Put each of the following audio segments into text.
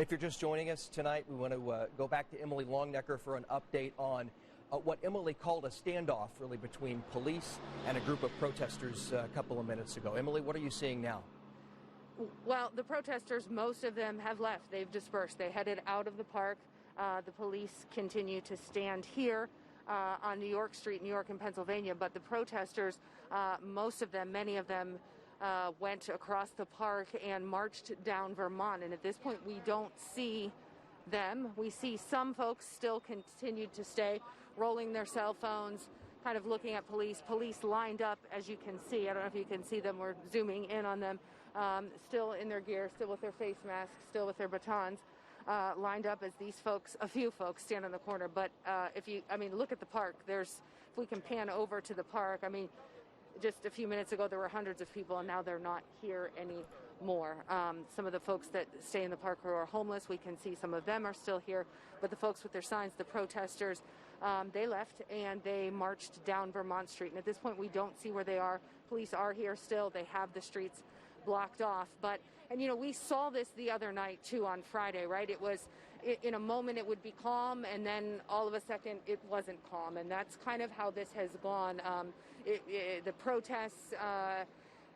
If you're just joining us tonight, we want to go back to Emily Longnecker for an update on what Emily called a standoff, really, between police and a group of protesters a couple of minutes ago. Emily, what are you seeing now? Well, the protesters, most of them have left. They've dispersed. They headed out of the park. The police continue to stand here on New York Street, New York and Pennsylvania. But the protesters, most of them, many of them, went across the park and marched down Vermont. And at this point, we don't see them. We see some folks still continue to stay, rolling their cell phones, kind of looking at police. Police lined up, as you can see. I don't know if you can see them. We're zooming in on them. Still in their gear, still with their face masks, still with their batons, lined up as these folks, a few folks, stand on the corner. But look at the park. If we can pan over to the park, just a few minutes ago there were hundreds of people, and now they're not here anymore. Some of the folks that stay in the park who are homeless, we can see some of them are still here, but the folks with their signs, the protesters, they left and they marched down Vermont Street. And at this point, we don't see where they are. Police are here still. They have the streets blocked off. We saw this the other night too on Friday, right? It was, in a moment it would be calm, and then all of a second it wasn't calm, and that's kind of how this has gone. The protests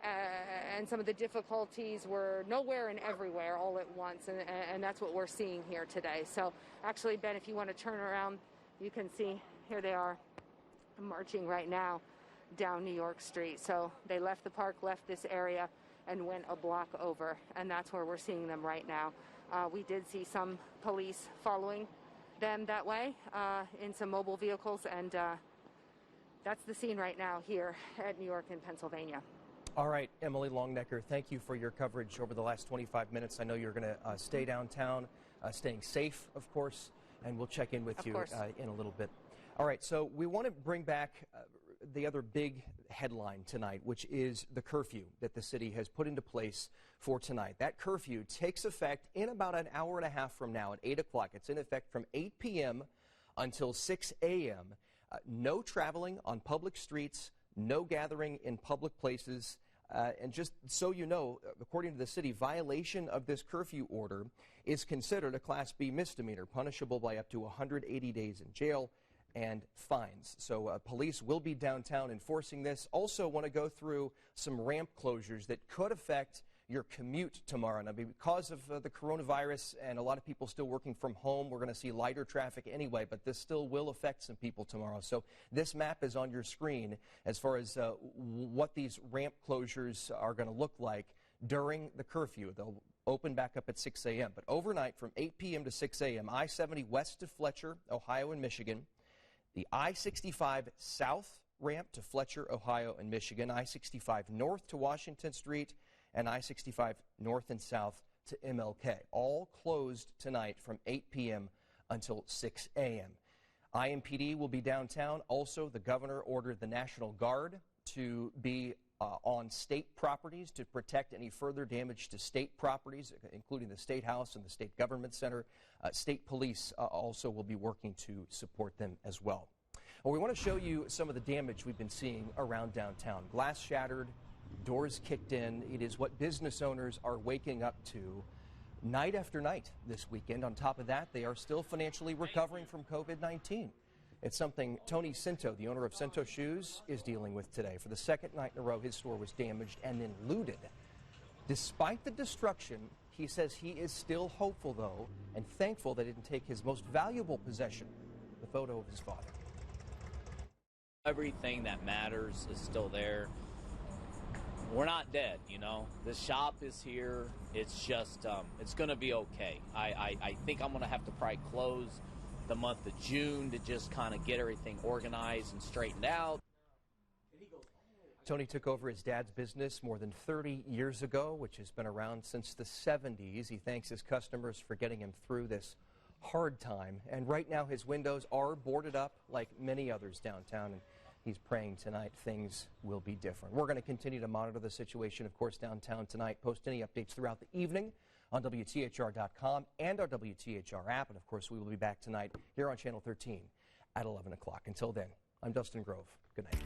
and some of the difficulties were nowhere and everywhere all at once, and that's what we're seeing here today. So actually, Ben, if you want to turn around, you can see here they are marching right now down New York Street. So they left the park, left this area, and went a block over, and that's where we're seeing them right now. We did see some police following them that way in some mobile vehicles, and that's the scene right now here at New York and Pennsylvania. All right, Emily Longnecker, thank you for your coverage over the last 25 minutes. I know you're going to stay downtown, staying safe, of course, and we'll check in with you in a little bit. All right, so we want to bring back the other big headline tonight, which is the curfew that the city has put into place for tonight. That curfew takes effect in about an hour and a half from now at 8 o'clock. It's in effect from 8 p.m. until 6 a.m. No traveling on public streets, no gathering in public places. And just so you know, according to the city, violation of this curfew order is considered a Class B misdemeanor, punishable by up to 180 days in jail and fines. So police will be downtown enforcing this. Also want to go through some ramp closures that could affect your commute tomorrow. Now, because of the coronavirus and a lot of people still working from home, we're going to see lighter traffic anyway, but this still will affect some people tomorrow. So this map is on your screen as far as what these ramp closures are going to look like during the curfew. They'll open back up at 6 a.m. But overnight from 8 p.m. to 6 a.m., I-70 west to Fletcher, Ohio and Michigan, the I-65 south ramp to Fletcher, Ohio and Michigan, I-65 north to Washington Street, and I-65 north and south to MLK. All closed tonight from 8 p.m. until 6 a.m. IMPD will be downtown. Also, the governor ordered the National Guard to be on state properties to protect any further damage to state properties, including the State House and the State Government Center. State police also will be working to support them as well. Well, we want to show you some of the damage we've been seeing around downtown. Glass shattered, doors kicked in. It is what business owners are waking up to night after night this weekend. On top of that, they are still financially recovering from COVID-19. It's something Tony Cinto, the owner of Cinto Shoes, is dealing with today. For the second night in a row, his store was damaged and then looted. Despite the destruction, he says he is still hopeful, though, and thankful they didn't take his most valuable possession, the photo of his father. Everything that matters is still there. We're not dead, you know. The shop is here. It's just, it's going to be okay. I think I'm going to have to probably close the month of June to just kind of get everything organized and straightened out. Tony took over his dad's business more than 30 years ago, which has been around since the 70s. He thanks his customers for getting him through this hard time. And right now his windows are boarded up like many others downtown, and he's praying tonight things will be different. We're going to continue to monitor the situation, of course, downtown tonight. Post any updates throughout the evening on WTHR.com and our WTHR app. And, of course, we will be back tonight here on Channel 13 at 11 o'clock. Until then, I'm Dustin Grove. Good night.